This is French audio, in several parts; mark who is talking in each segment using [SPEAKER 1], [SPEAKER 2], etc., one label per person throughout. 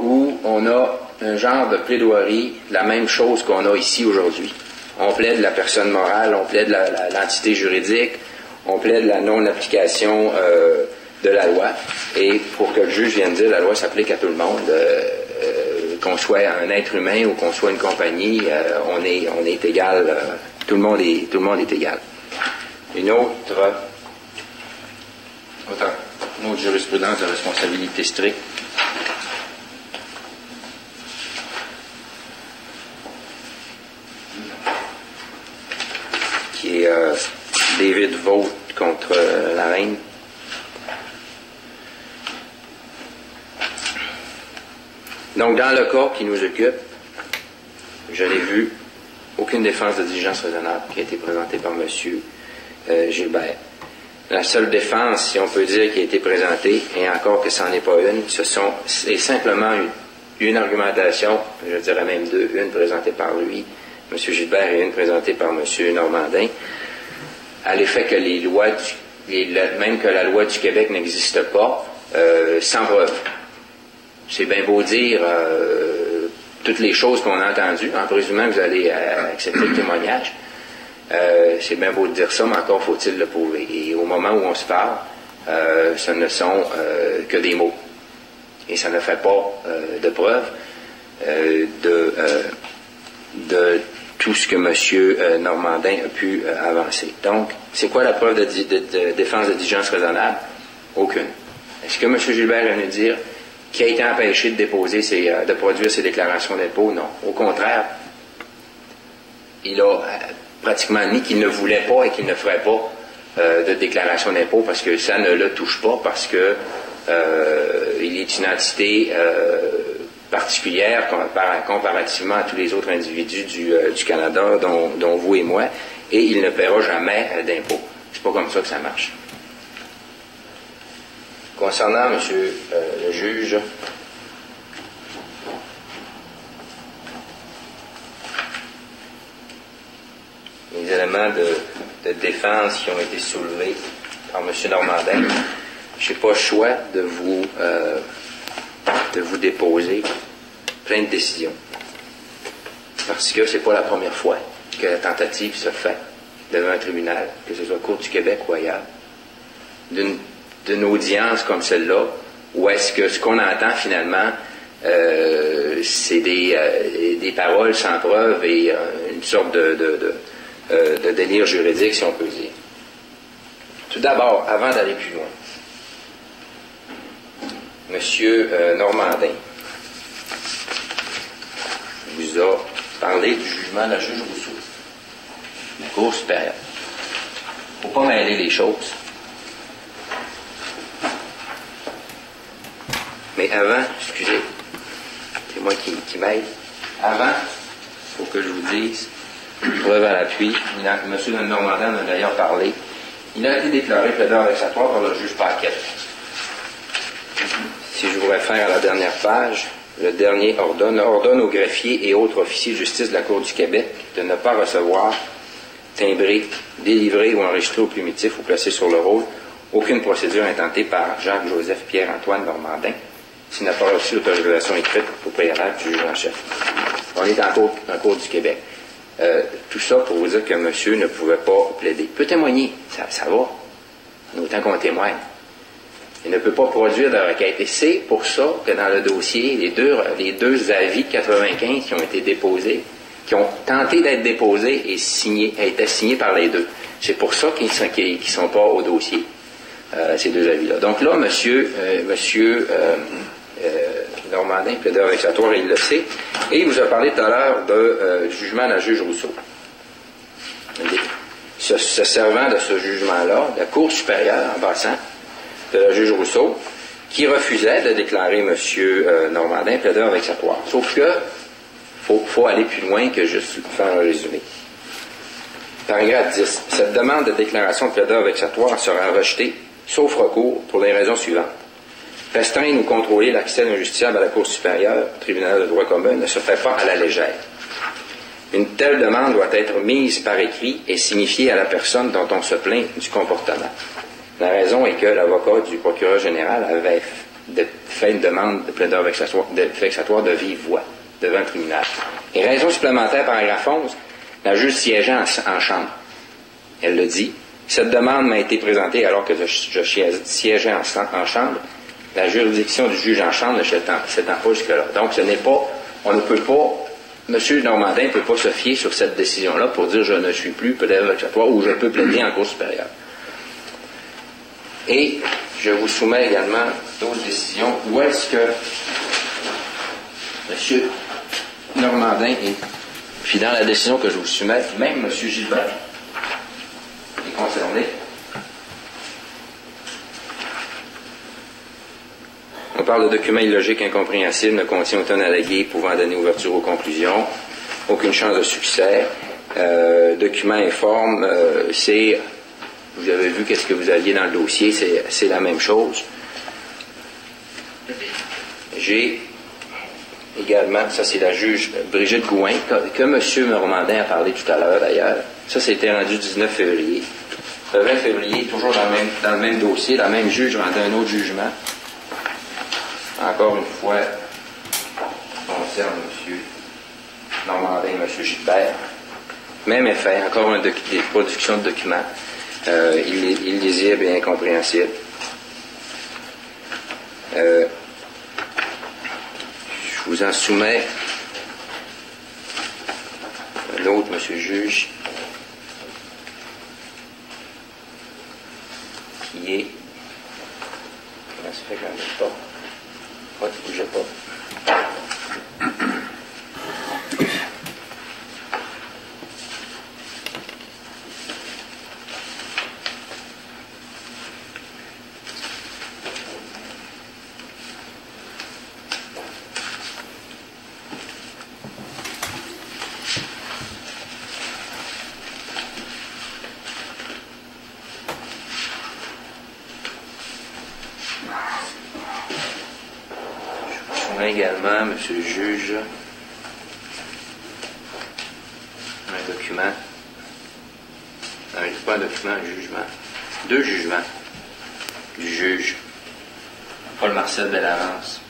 [SPEAKER 1] où on a un genre de plaidoirie, la même chose qu'on a ici aujourd'hui. On plaide la personne morale, on plaide l'entité juridique, on plaide la non-application de la loi. Et pour que le juge vienne dire la loi s'applique à tout le monde, qu'on soit un être humain ou qu'on soit une compagnie, on est égal. Tout le monde est égal. Une autre jurisprudence de responsabilité stricte. Qui est David Vaught contre la reine. Donc, dans le cas qui nous occupe, je n'ai vu aucune défense de diligence raisonnable qui a été présentée par M. Gilbert. La seule défense, si on peut dire, qui a été présentée, et encore que ce n'en est pas une, c'est simplement une argumentation, je dirais même deux, une présentée par lui, M. Gilbert, et une présentée par M. Normandin, à l'effet que les lois, même que la loi du Québec n'existe pas, sans preuve. C'est bien beau dire toutes les choses qu'on a entendues, en présumant que vous allez accepter le témoignage. C'est bien beau de dire ça, mais encore faut-il le prouver. Et au moment où on se parle, ce ne sont que des mots. Et ça ne fait pas de preuve de tout ce que M. Normandin a pu avancer. Donc, c'est quoi la preuve de défense de diligence raisonnable? Aucune. Est-ce que M. Gilbert va nous dire qu'il a été empêché de produire ses déclarations d'impôt? Non. Au contraire, il a pratiquement admis qu'il ne voulait pas et qu'il ne ferait pas de déclaration d'impôt parce que ça ne le touche pas, parce que il est une entité particulière comparativement à tous les autres individus du Canada, dont vous et moi, et il ne paiera jamais d'impôt. C'est pas comme ça que ça marche. Concernant M. Le juge, les éléments de défense qui ont été soulevés par M. Normandin, je n'ai pas le choix de vous déposer plein de décisions. Parce que c'est pas la première fois que la tentative se fait devant un tribunal, que ce soit Cour du Québec ou ailleurs, d'une audience comme celle-là, où est-ce que ce qu'on entend finalement, c'est des paroles sans preuve et une sorte de délire juridique, si on peut dire. Tout d'abord, avant d'aller plus loin, M. Normandin vous a parlé du jugement de la juge Rousseau, la Cour supérieure. Il ne faut pas mêler les choses. Mais avant, excusez, c'est moi qui m'aide. Avant, il faut que je vous dise, preuve à l'appui, M. Normandin en a d'ailleurs parlé, il a été déclaré plaideur vexatoire par le juge Paquette. Si je vous réfère à la dernière page, le dernier ordonne aux greffiers et autres officiers de justice de la Cour du Québec de ne pas recevoir, timbrer, délivrer ou enregistrer au plumitif ou placer sur le rôle aucune procédure intentée par Jacques-Joseph Pierre-Antoine Normandin s'il n'a pas reçu l'autorisation écrite au préalable du juge en chef. On est en cour du Québec. Tout ça pour vous dire que monsieur ne pouvait pas plaider. Il peut témoigner, ça va, en autant qu'on témoigne. Il ne peut pas produire de requête. Et c'est pour ça que dans le dossier, les deux avis de 95 qui ont été déposés, qui ont tenté d'être déposés et étaient signés par les deux. C'est pour ça qu'ils ne sont pas au dossier, ces deux avis-là. Donc là, monsieur Normandin, plaideur vexatoire, il le sait. Et il vous a parlé tout à l'heure du jugement de la juge Rousseau. Se servant de ce jugement-là, la Cour supérieure, en passant, de la juge Rousseau, qui refusait de déclarer M. Normandin plaideur vexatoire. Sauf que faut aller plus loin que juste faire un résumé. Paragraphe 10. Cette demande de déclaration de plaideur vexatoire sera rejetée, sauf recours, pour les raisons suivantes. Restreindre ou contrôler l'accès d'un justiciable à la Cour supérieure, tribunal de droit commun, ne se fait pas à la légère. Une telle demande doit être mise par écrit et signifiée à la personne dont on se plaint du comportement. La raison est que l'avocat du procureur général avait fait une demande de plaideur vexatoire de vive voix devant le tribunal. Et raison supplémentaire, paragraphe 11, la juge siégeait en chambre. Elle le dit. Cette demande m'a été présentée alors que je siégeais en chambre. La juridiction du juge en chambre ne s'étend pas jusque-là. Donc, on ne peut pas, M. Normandin ne peut pas se fier sur cette décision-là pour dire je ne suis plus plaideur vexatoire ou je peux plaider en cour supérieure. Et je vous soumets également d'autres décisions où est-ce que M. Normandin est. Puis dans la décision que je vous soumets, même M. Gilbert est concerné. On parle de documents illogiques, incompréhensibles, ne contient aucun allégué pouvant donner ouverture aux conclusions, aucune chance de succès. Documents informes, c'est. Vous avez vu qu'est-ce que vous aviez dans le dossier, c'est la même chose. J'ai également, ça c'est la juge Brigitte Gouin, que M. Normandin a parlé tout à l'heure d'ailleurs. Ça c'était rendu 19 février. Le 20 février, toujours dans le même dossier, la même juge rendait un autre jugement. Encore une fois, concerne M. Normandin et M. Gilbert. Même effet, encore des productions de documents. Illisibles et incompréhensibles. Je vous en soumets un autre, monsieur le juge, qui est. Comment ça fait que j'en ai pas? Pourquoi tu ne bougeais pas? Également, monsieur le juge, un document, pas un document, un jugement, 2 jugements du juge Paul-Marcel Bellavance.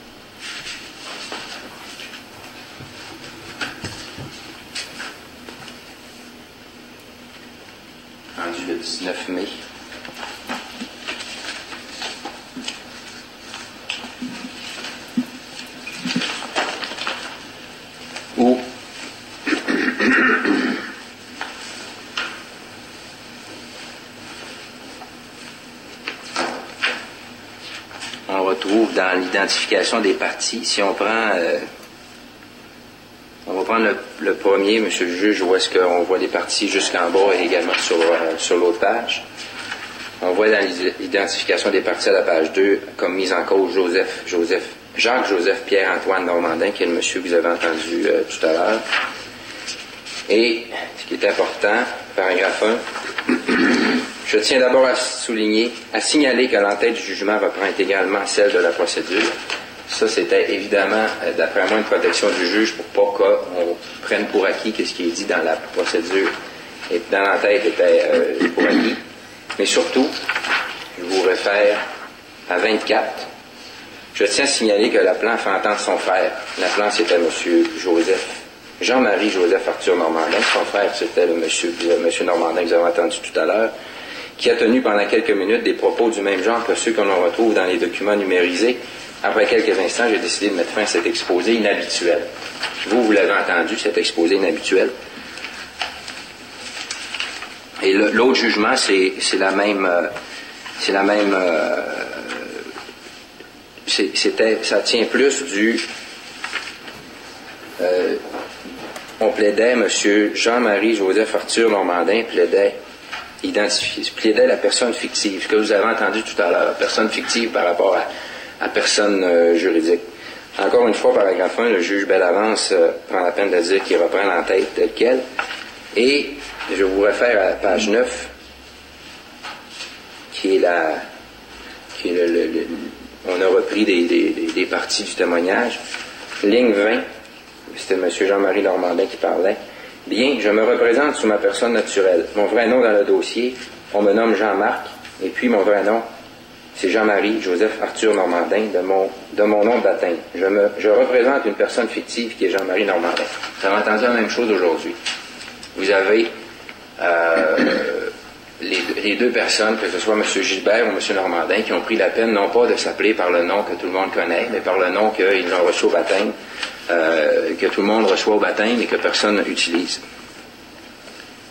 [SPEAKER 1] Rendu le 19 mai. Où on retrouve dans l'identification des parties, si on prend, on va prendre le premier, monsieur le juge, où est-ce qu'on voit les parties jusqu'en bas et également sur l'autre page. On voit dans l'identification des parties à la page 2 comme mise en cause Jacques-Joseph Pierre-Antoine Normandin, qui est le monsieur que vous avez entendu tout à l'heure. Et, ce qui est important, paragraphe 1, je tiens d'abord à signaler que l'entête du jugement reprend intégralement celle de la procédure. Ça, c'était évidemment, d'après moi, une protection du juge pour pas qu'on prenne pour acquis que ce qui est dit dans la procédure et dans l'entête était pour acquis. Mais surtout, je vous réfère à 24. Je tiens à signaler que Laplan fait entendre son frère. Laplan, c'était M. Jean-Marie Joseph Arthur Normandin. Son frère, c'était le monsieur Normandin que vous avez entendu tout à l'heure, qui a tenu pendant quelques minutes des propos du même genre que ceux que l'on retrouve dans les documents numérisés. Après quelques instants, j'ai décidé de mettre fin à cet exposé inhabituel. Vous l'avez entendu, cet exposé inhabituel. Et l'autre jugement, c'est la même... ça tient plus du... on plaidait, M. Jean-Marie Joseph Arthur Normandin plaidait la personne fictive, ce que vous avez entendu tout à l'heure, personne fictive par rapport à personne juridique. Encore une fois, paragraphe 1, le juge Bellavance prend la peine de dire qu'il reprend l'entête telle quelle. Et je vous réfère à la page 9, qui est on a repris des parties du témoignage. Ligne 20, c'était M. Jean-Marie Normandin qui parlait. Bien, je me représente sous ma personne naturelle. Mon vrai nom dans le dossier, on me nomme Jean-Marc, et puis mon vrai nom, c'est Jean-Marie Joseph Arthur Normandin, de mon nom de baptême. Je représente une personne fictive qui est Jean-Marie Normandin. Vous avez entendu la même chose aujourd'hui. Vous avez les deux personnes, que ce soit M. Gilbert ou M. Normandin, qui ont pris la peine non pas de s'appeler par le nom que tout le monde connaît, mais par le nom qu'ils ont reçu au baptême, que tout le monde reçoit au baptême et que personne n'utilise.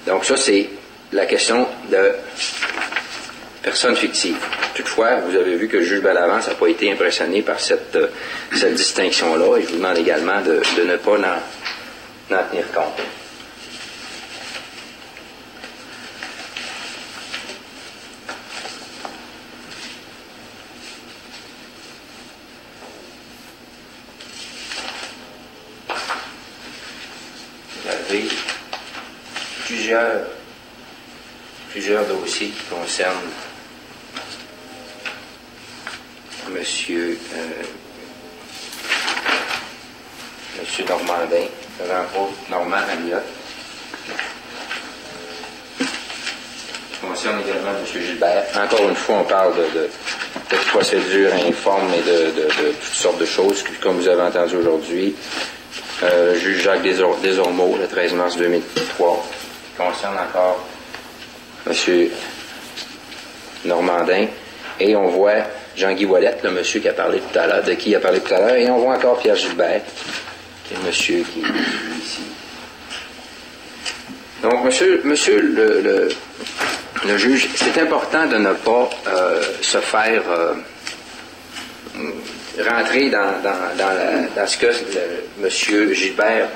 [SPEAKER 1] Donc ça, c'est la question de personne fictive. Toutefois, vous avez vu que le juge Bellavance n'a pas été impressionné par cette distinction-là, et je vous demande également de ne pas n'en tenir compte. Vous avez plusieurs dossiers qui concernent Monsieur Normandin, entre Normand Amiotte, qui concerne également M. Gilbert. Encore une fois, on parle de procédures informes et de toutes sortes de choses, comme vous avez entendu aujourd'hui. Le juge Jacques Desormeaux, le 13 mars 2003, qui concerne encore M. Normandin. Et on voit Jean-Guy Ouellette, le monsieur qui a parlé tout à l'heure, de qui il a parlé tout à l'heure, et on voit encore Pierre Gilbert, qui est le monsieur qui est ici. Donc, monsieur le juge, c'est important de ne pas se faire rentrer dans ce que monsieur Gilbert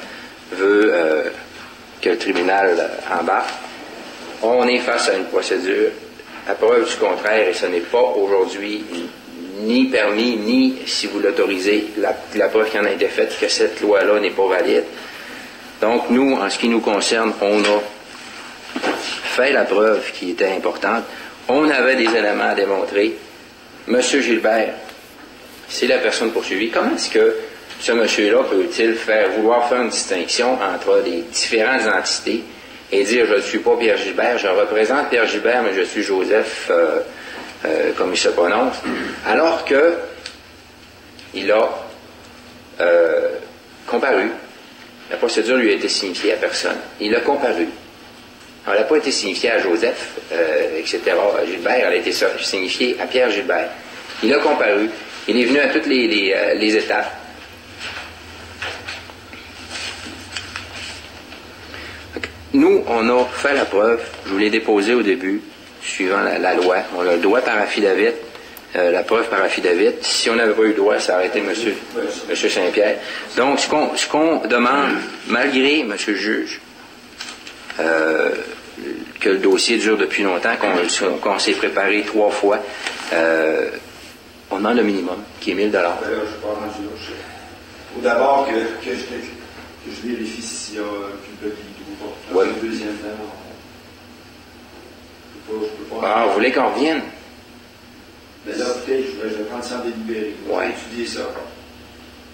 [SPEAKER 1] veut que le tribunal embarque. On est face à une procédure à preuve du contraire, et ce n'est pas aujourd'hui ni permis, ni, si vous l'autorisez, la preuve qui en a été faite, que cette loi-là n'est pas valide. Donc, nous, en ce qui nous concerne, on a fait la preuve qui était importante. On avait des éléments à démontrer. Monsieur Gilbert, c'est la personne poursuivie. Comment est-ce que ce monsieur-là peut-il vouloir faire une distinction entre les différentes entités et dire, je ne suis pas Pierre Gilbert, je représente Pierre Gilbert, mais je suis Joseph, comme il se prononce, alors que il a comparu. La procédure lui a été signifiée à personne. Il a comparu. Elle n'a pas été signifiée à Joseph, etc., à Gilbert, elle a été signifiée à Pierre Gilbert. Il a comparu. Il est venu à toutes les étapes. Nous, on a fait la preuve, je vous l'ai déposé au début, suivant la loi. On a le droit par affidavit, la preuve par affidavit. Si on n'avait pas eu le droit, ça aurait été monsieur Saint-Pierre. Donc, ce qu'on demande, malgré, monsieur le juge, que le dossier dure depuis longtemps, qu'on s'est préparé 3 fois, on demande le minimum, qui est 1 000 $.
[SPEAKER 2] Je faut d'abord que je vérifie s'il y a culpabilité ou pas.
[SPEAKER 1] Ouais.
[SPEAKER 2] Le deuxième temps, je peux pas.
[SPEAKER 1] Ah, vous voulez qu'on revienne?
[SPEAKER 2] Mais là, écoutez, je vais prendre ça en délibéré. Je vais étudier ça.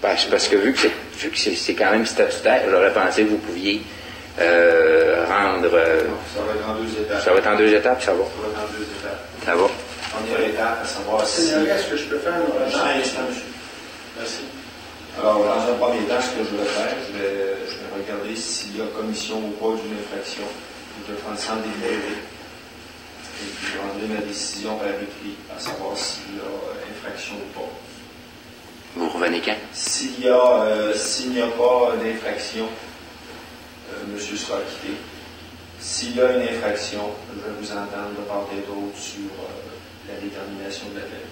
[SPEAKER 1] Parce que vu que c'est quand même statutaire, j'aurais pensé que vous pouviez rendre...
[SPEAKER 2] Non, ça va être en 2 étapes.
[SPEAKER 1] Ça va être en 2 étapes, ça va?
[SPEAKER 2] Ça va être en 2 étapes.
[SPEAKER 1] Ça va?
[SPEAKER 2] Première étape, à savoir si...
[SPEAKER 3] Est-ce que je peux faire un
[SPEAKER 2] instant, monsieur. Merci. Alors, dans un premier temps, ce que je vais faire, je vais regarder s'il y a commission ou pas d'une infraction. Je vais prendre ça en délibéré. Et puis, je rendrai ma décision par écrit, à savoir s'il y a infraction ou pas.
[SPEAKER 1] Vous revenez quand?
[SPEAKER 2] S'il n'y a pas d'infraction, monsieur sera acquitté. S'il y a une infraction, je vais vous entendre de part et d'autre sur la détermination de la peine.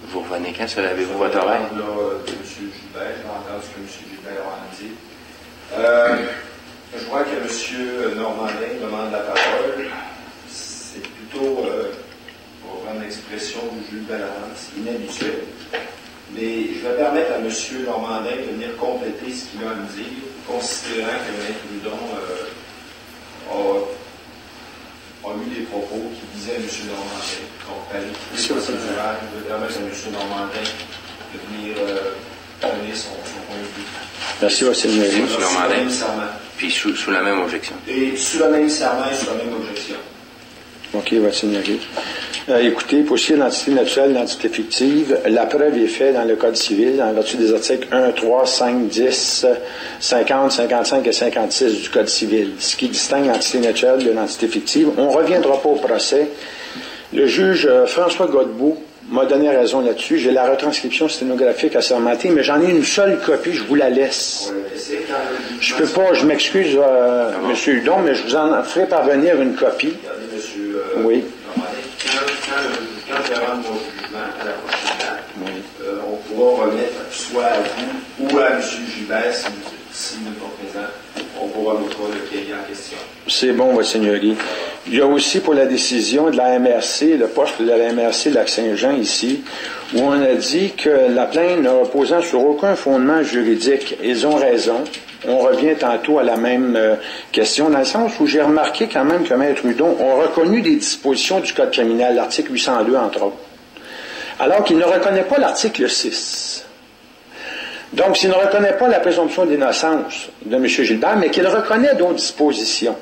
[SPEAKER 1] Vous revenez quand? Ça avez-vous votre horaire?
[SPEAKER 2] De M. Gilbert, je vais entendre ce que M. Gilbert a à dire. Je vois que M. Normandin demande la parole. C'est plutôt, pour prendre l'expression du juge Bellavance, inhabituel. Mais je vais permettre à M. Normandin de venir compléter ce qu'il a à me dire, considérant que M. Prud'homme a eu des propos qui disaient à M. Normandin. Donc, par l'équité procédurale, je vais permettre à M. Normandin de venir donner son point de vue.
[SPEAKER 3] Merci, votre Seigneurie.
[SPEAKER 1] M. Normandin.
[SPEAKER 2] Même serment.
[SPEAKER 1] Puis sous la même objection.
[SPEAKER 2] Et sous le même serment et sous la même objection.
[SPEAKER 3] OK, votre Seigneurie. Écoutez, pour ce qui est de l'entité naturelle, l'entité fictive, la preuve est faite dans le Code civil, en vertu des articles 1, 3, 5, 10, 50, 55 et 56 du Code civil, ce qui distingue l'entité naturelle de l'entité fictive. On ne reviendra pas au procès. Le juge François Godbout m'a donné raison là-dessus. J'ai la retranscription sténographique assermentée, mais j'en ai une seule copie, je vous la laisse. Je peux pas, je m'excuse, M. Hudon, mais je vous en ferai parvenir une copie.
[SPEAKER 2] Regardez, monsieur.
[SPEAKER 3] Oui.
[SPEAKER 2] Quand je rends mon jugement à la prochaine date, on pourra remettre soit à vous ou à M. Gilbert, si nous sommes présents, on pourra mettre le cahier en question.
[SPEAKER 3] C'est bon, Votre Seigneurie. Il y a aussi pour la décision de la MRC, le poste de la MRC Lac-Saint-Jean ici, où on a dit que la plainte ne reposant sur aucun fondement juridique. Ils ont raison. On revient tantôt à la même question, dans le sens où j'ai remarqué quand même que Maître Hudon a reconnu des dispositions du Code criminel, l'article 802 entre autres, alors qu'il ne reconnaît pas l'article 6. Donc, s'il ne reconnaît pas la présomption d'innocence de M. Gilbert, mais qu'il reconnaît d'autres dispositions.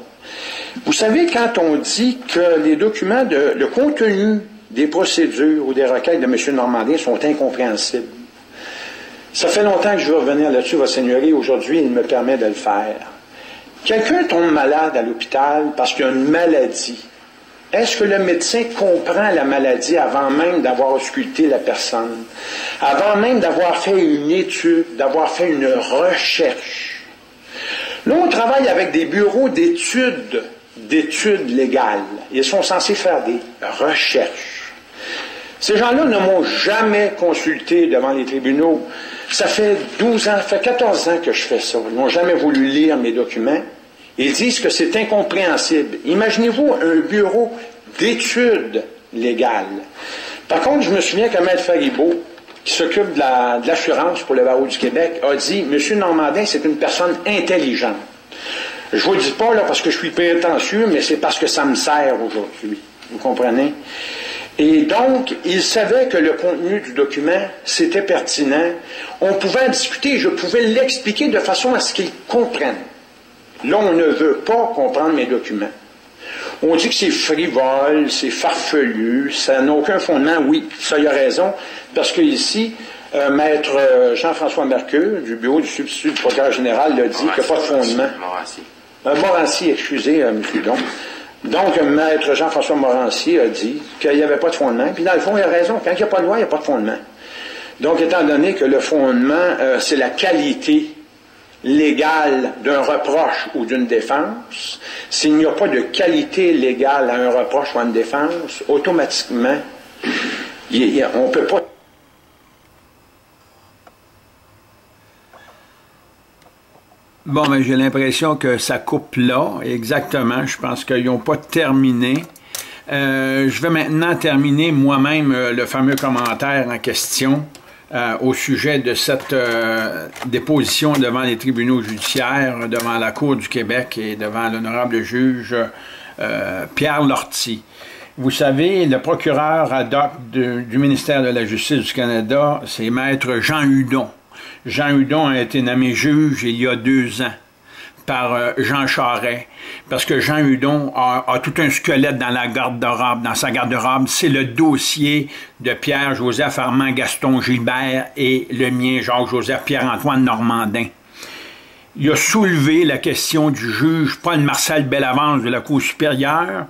[SPEAKER 3] Vous savez, quand on dit que les documents, le contenu des procédures ou des requêtes de M. Normandin sont incompréhensibles, ça fait longtemps que je veux revenir là-dessus, Votre Seigneurie. Aujourd'hui, il me permet de le faire. Quelqu'un tombe malade à l'hôpital parce qu'il a une maladie. Est-ce que le médecin comprend la maladie avant même d'avoir ausculté la personne, avant même d'avoir fait une étude, d'avoir fait une recherche? Là, on travaille avec des bureaux d'études légales. Ils sont censés faire des recherches. Ces gens-là ne m'ont jamais consulté devant les tribunaux. Ça fait 12 ans, ça fait 14 ans que je fais ça. Ils n'ont jamais voulu lire mes documents. Ils disent que c'est incompréhensible. Imaginez-vous un bureau d'études légales. Par contre, je me souviens que Maître Faribault, qui s'occupe de l'assurance pour le barreau du Québec, a dit « M. Normandin, c'est une personne intelligente. » Je ne vous le dis pas là parce que je suis prétentieux, mais c'est parce que ça me sert aujourd'hui. Vous comprenez? Et donc, il savait que le contenu du document, c'était pertinent. On pouvait en discuter, je pouvais l'expliquer de façon à ce qu'ils comprennent. Là, on ne veut pas comprendre mes documents. On dit que c'est frivole, c'est farfelu, ça n'a aucun fondement. Oui, ça, il a raison, parce que ici, Maître Jean-François Mercure, du bureau du substitut du procureur général, l'a dit qu'il n'y a pas de fondement. Morancy, excusez, M. Hudon. Donc, Maître Jean-François Morancy a dit qu'il n'y avait pas de fondement. Puis, dans le fond, il a raison. Quand il n'y a pas de loi, il n'y a pas de fondement. Donc, étant donné que le fondement, c'est la qualité légale d'un reproche ou d'une défense, s'il n'y a pas de qualité légale à un reproche ou à une défense, automatiquement, on ne peut pas.
[SPEAKER 4] Bon, mais j'ai l'impression que ça coupe là, exactement. Je pense qu'ils n'ont pas terminé. Je vais maintenant terminer moi-même le fameux commentaire en question au sujet de cette déposition devant les tribunaux judiciaires, devant la Cour du Québec et devant l'honorable juge Pierre Lortie. Vous savez, le procureur ad hoc du ministère de la Justice du Canada, c'est Maître Jean Hudon. Jean Hudon a été nommé juge il y a 2 ans par Jean Charest, parce que Jean Hudon a tout un squelette dans la garde-robe, dans sa garde-robe. C'est le dossier de Pierre-Joseph Armand Gaston Gilbert et le mien, Jacques-Joseph Pierre-Antoine Normandin. Il a soulevé la question du juge Paul-Marcel Bellavance de la Cour supérieure,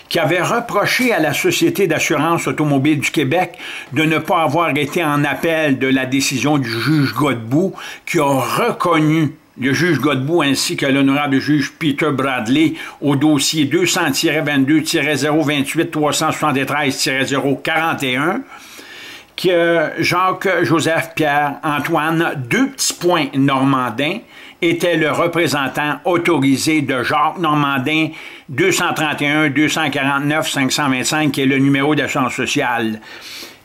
[SPEAKER 4] qui avait reproché à la Société d'assurance automobile du Québec de ne pas avoir été en appel de la décision du juge Godbout, qui a reconnu le juge Godbout ainsi que l'honorable juge Peter Bradley au dossier 200-22-028-373-041, que Jacques-Joseph Pierre-Antoine, 2 petits points Normandin, était le représentant autorisé de Jacques Normandin 231-249-525, qui est le numéro d'assurance sociale.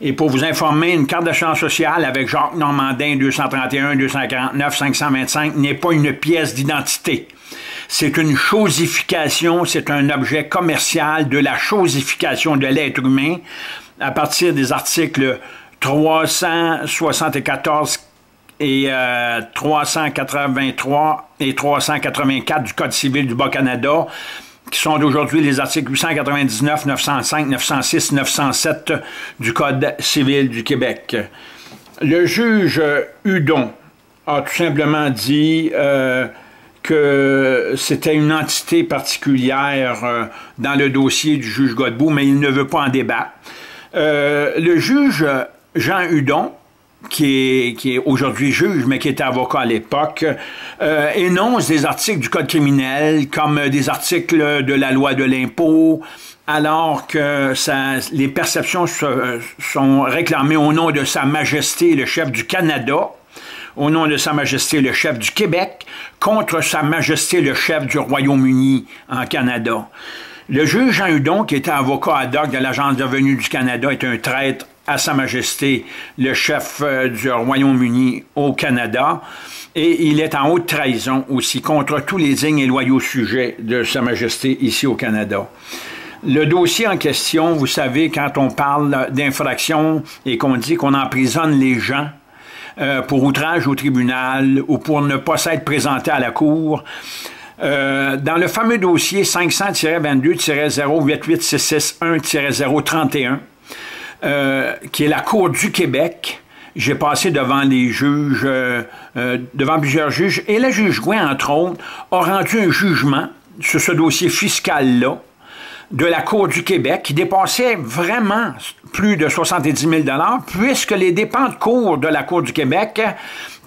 [SPEAKER 4] Et pour vous informer, une carte d'assurance sociale avec Jacques Normandin 231-249-525 n'est pas une pièce d'identité. C'est une chosification, c'est un objet commercial de la chosification de l'être humain à partir des articles 374 et 383 et 384 du Code civil du Bas-Canada, qui sont d'aujourd'hui les articles 899, 905, 906, 907 du Code civil du Québec. Le juge Hudon a tout simplement dit que c'était une entité particulière dans le dossier du juge Godbout, mais il ne veut pas en débattre. Le juge Jean Hudon, qui est aujourd'hui juge, mais qui était avocat à l'époque, énonce des articles du Code criminel, comme des articles de la loi de l'impôt, alors que les perceptions sont réclamées au nom de Sa Majesté le chef du Canada, au nom de Sa Majesté le chef du Québec, contre Sa Majesté le chef du Royaume-Uni en Canada. Le juge Jean Hudon, qui était avocat ad hoc de l'Agence de revenus du Canada, est un traître à Sa Majesté le chef du Royaume-Uni au Canada, et il est en haute trahison aussi contre tous les dignes et loyaux sujets de Sa Majesté ici au Canada. Le dossier en question, vous savez, quand on parle d'infraction et qu'on dit qu'on emprisonne les gens pour outrage au tribunal ou pour ne pas s'être présenté à la cour, dans le fameux dossier 500-22-088-661-031, qui est la Cour du Québec, j'ai passé devant les juges, devant plusieurs juges, et le juge Gouin, entre autres, a rendu un jugement sur ce dossier fiscal-là de la Cour du Québec qui dépassait vraiment plus de 70 000 $, puisque les dépenses de cour de la Cour du Québec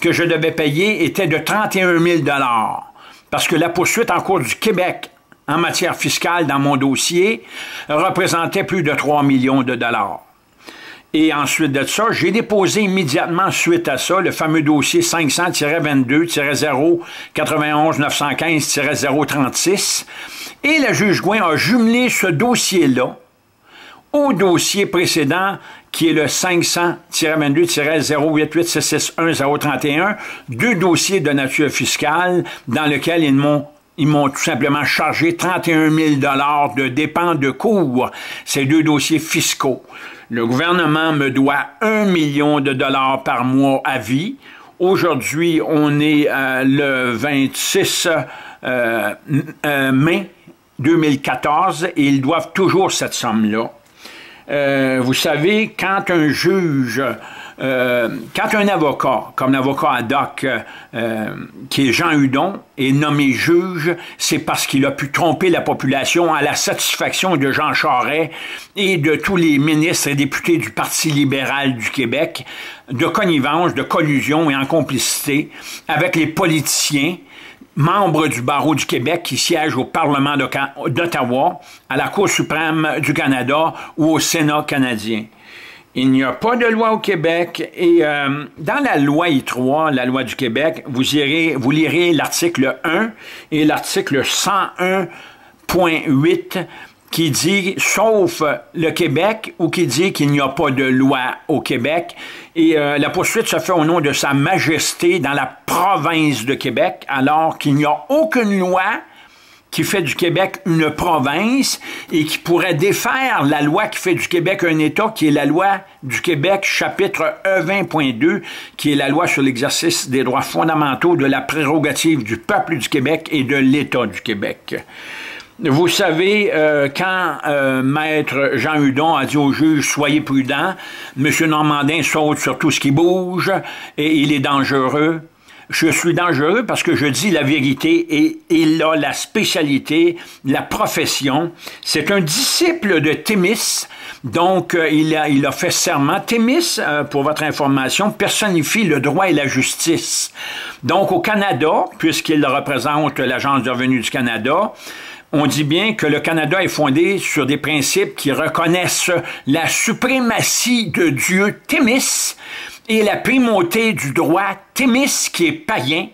[SPEAKER 4] que je devais payer étaient de 31 000 $. Parce que la poursuite en Cour du Québec en matière fiscale dans mon dossier représentait plus de 3 millions de $. Et ensuite de ça, j'ai déposé immédiatement suite à ça le fameux dossier 500-22-091-915-036. Et le juge Gouin a jumelé ce dossier-là au dossier précédent qui est le 500-22-088-661-031, deux dossiers de nature fiscale dans lesquels ils m'ont tout simplement chargé 31 000 $ de dépenses de cour. Ces deux dossiers fiscaux. Le gouvernement me doit 1 million de dollars par mois à vie. Aujourd'hui, on est le 26 mai 2014 et ils doivent toujours cette somme-là. Vous savez, quand un juge, quand un avocat, comme l'avocat ad hoc, qui est Jean Hudon, est nommé juge, c'est parce qu'il a pu tromper la population à la satisfaction de Jean Charest et de tous les ministres et députés du Parti libéral du Québec, de connivence, de collusion et en complicité avec les politiciens, membres du barreau du Québec qui siègent au Parlement d'Ottawa, à la Cour suprême du Canada ou au Sénat canadien. Il n'y a pas de loi au Québec et dans la loi I3, la loi du Québec, vous lirez l'article 1 et l'article 101.8 qui dit « sauf le Québec » ou qui dit qu'il n'y a pas de loi au Québec. Et la poursuite se fait au nom de Sa Majesté dans la province de Québec, alors qu'il n'y a aucune loi qui fait du Québec une province et qui pourrait défaire la loi qui fait du Québec un État, qui est la loi du Québec, chapitre E20.2, qui est la loi sur l'exercice des droits fondamentaux de la prérogative du peuple du Québec et de l'État du Québec. Vous savez, quand Maître Jean Hudon a dit au juge « Soyez prudent, M. Normandin saute sur tout ce qui bouge et il est dangereux », je suis dangereux parce que je dis la vérité et il a la spécialité, la profession. C'est un disciple de Thémis, donc il a fait serment. Thémis, pour votre information, personnifie le droit et la justice. Donc au Canada, puisqu'il représente l'Agence de revenus du Canada, on dit bien que le Canada est fondé sur des principes qui reconnaissent la suprématie de Dieu Thémis et la primauté du droit Thémis qui est païen,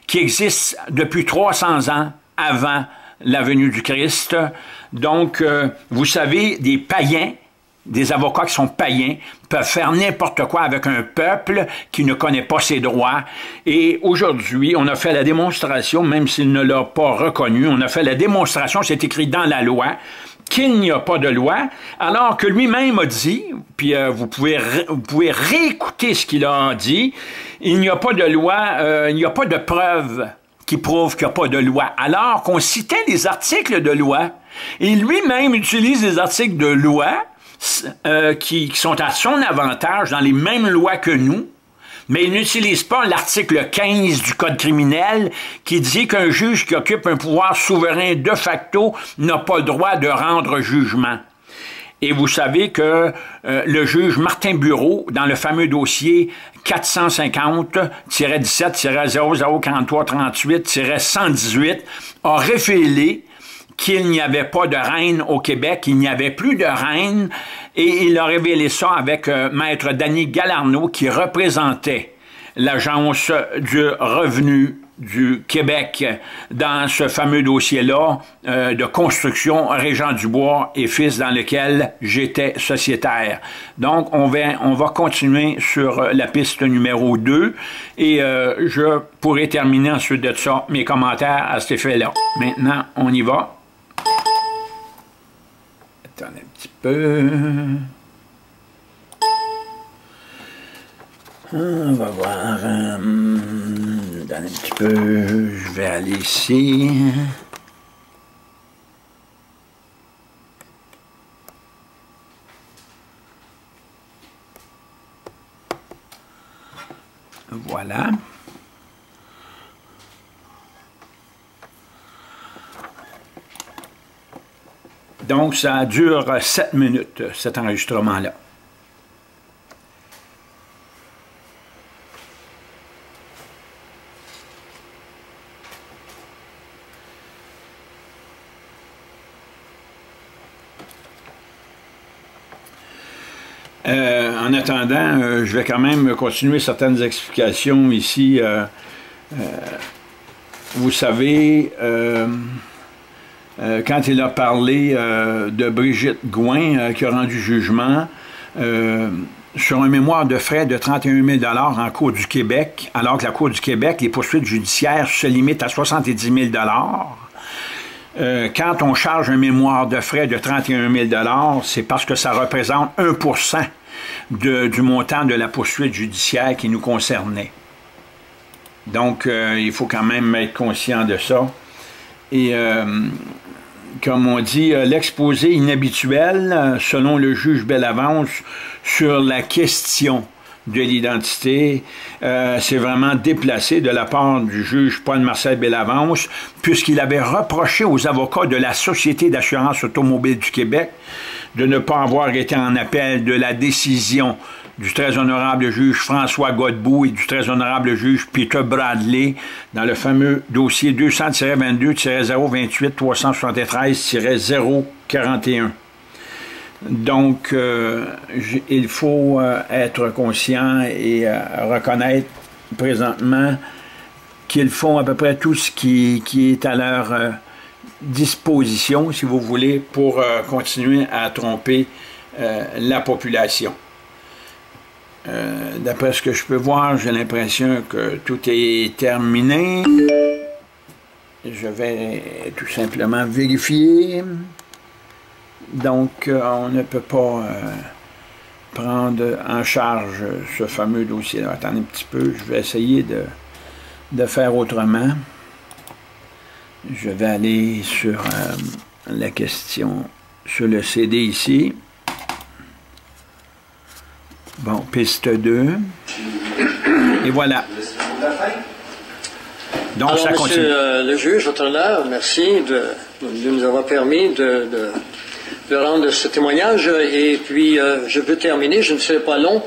[SPEAKER 4] qui existe depuis 300 ans avant la venue du Christ. Donc, vous savez, des païens, des avocats qui sont païens, peuvent faire n'importe quoi avec un peuple qui ne connaît pas ses droits. Et aujourd'hui, on a fait la démonstration, même s'il ne l'a pas reconnu, on a fait la démonstration, c'est écrit dans la loi, qu'il n'y a pas de loi, alors que lui-même a dit, puis vous pouvez réécouter ce qu'il a dit, il n'y a pas de loi, il n'y a pas de preuve qui prouve qu'il n'y a pas de loi, alors qu'on citait les articles de loi. Et lui-même utilise des articles de loi qui sont à son avantage dans les mêmes lois que nous, mais il n'utilise pas l'article 15 du Code criminel qui dit qu'un juge qui occupe un pouvoir souverain de facto n'a pas le droit de rendre jugement. Et vous savez que le juge Martin Bureau, dans le fameux dossier 450-17-004338-118, a révélé qu'il n'y avait pas de reine au Québec, il n'y avait plus de reine, et il a révélé ça avec Maître Danny Galarneau, qui représentait l'Agence du revenu du Québec dans ce fameux dossier-là de construction Régent-Dubois et Fils, dans lequel j'étais sociétaire. Donc, on va continuer sur la piste numéro 2 et je pourrai terminer ensuite de ça mes commentaires à cet effet-là. Maintenant, on y va. Attendez un petit peu. On va voir. Attendez un petit peu. Je vais aller ici. Voilà. Donc, ça dure 7 minutes, cet enregistrement-là. En attendant, je vais quand même continuer certaines explications ici. Vous savez... quand il a parlé de Brigitte Gouin qui a rendu jugement sur un mémoire de frais de 31 000 $ en Cour du Québec, alors que la Cour du Québec, les poursuites judiciaires se limitent à 70 000 $. Quand on charge un mémoire de frais de 31 000 $, c'est parce que ça représente 1% du montant de la poursuite judiciaire qui nous concernait. Donc, il faut quand même être conscient de ça. Et comme on dit, l'exposé inhabituel, selon le juge Bellavance, sur la question de l'identité, c'est vraiment déplacé de la part du juge Paul-Marcel Bellavance, puisqu'il avait reproché aux avocats de la Société d'assurance automobile du Québec de ne pas avoir été en appel de la décision du très honorable juge François Godbout et du très honorable juge Peter Bradley dans le fameux dossier 200-22-028-373-041. Donc, il faut être conscient et reconnaître présentement qu'ils font à peu près tout ce qui est à leur disposition, si vous voulez, pour continuer à tromper la population. D'après ce que je peux voir, j'ai l'impression que tout est terminé. Je vais tout simplement vérifier. Donc, on ne peut pas prendre en charge ce fameux dossier-là. Attendez un petit peu, je vais essayer de faire autrement. Je vais aller sur la question, sur le CD ici. Bon, piste 2. Et voilà. Donc, alors, ça continue.
[SPEAKER 5] Monsieur le juge, votre honneur, merci de nous avoir permis de rendre ce témoignage. Et puis, je veux terminer, je ne serai pas long,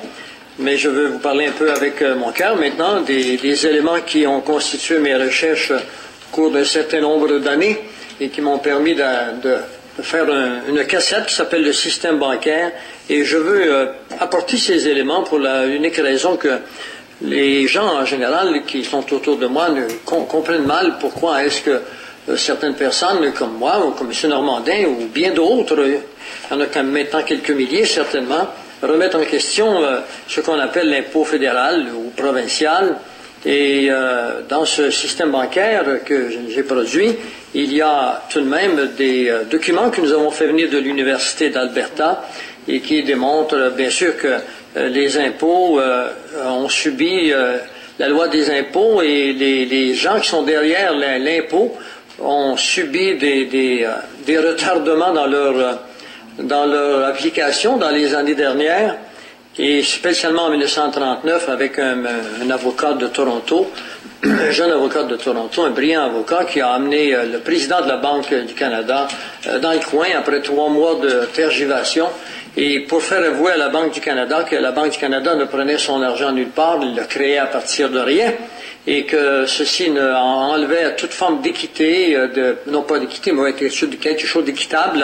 [SPEAKER 5] mais je veux vous parler un peu avec mon cœur maintenant des éléments qui ont constitué mes recherches au cours d'un certain nombre d'années et qui m'ont permis de faire une cassette qui s'appelle le système bancaire. Et je veux apporter ces éléments pour la unique raison que les gens en général qui sont autour de moi comprennent mal pourquoi est-ce que certaines personnes comme moi ou comme M. Normandin ou bien d'autres, il y en a quand même maintenant quelques milliers certainement, remettent en question ce qu'on appelle l'impôt fédéral ou provincial. Et dans ce système bancaire que j'ai produit, il y a tout de même des documents que nous avons fait venir de l'Université d'Alberta et qui démontrent bien sûr que les impôts ont subi la loi des impôts et les gens qui sont derrière l'impôt ont subi des retardements dans leur application dans les années dernières, et spécialement en 1939 avec un avocat de Toronto, un jeune avocat de Toronto, un brillant avocat qui a amené le président de la Banque du Canada dans le coin après 3 mois de tergiversation, et pour faire avouer à la Banque du Canada que la Banque du Canada ne prenait son argent nulle part, il le créait à partir de rien, et que ceci enlevait toute forme d'équité, non pas d'équité, mais quelque chose d'équitable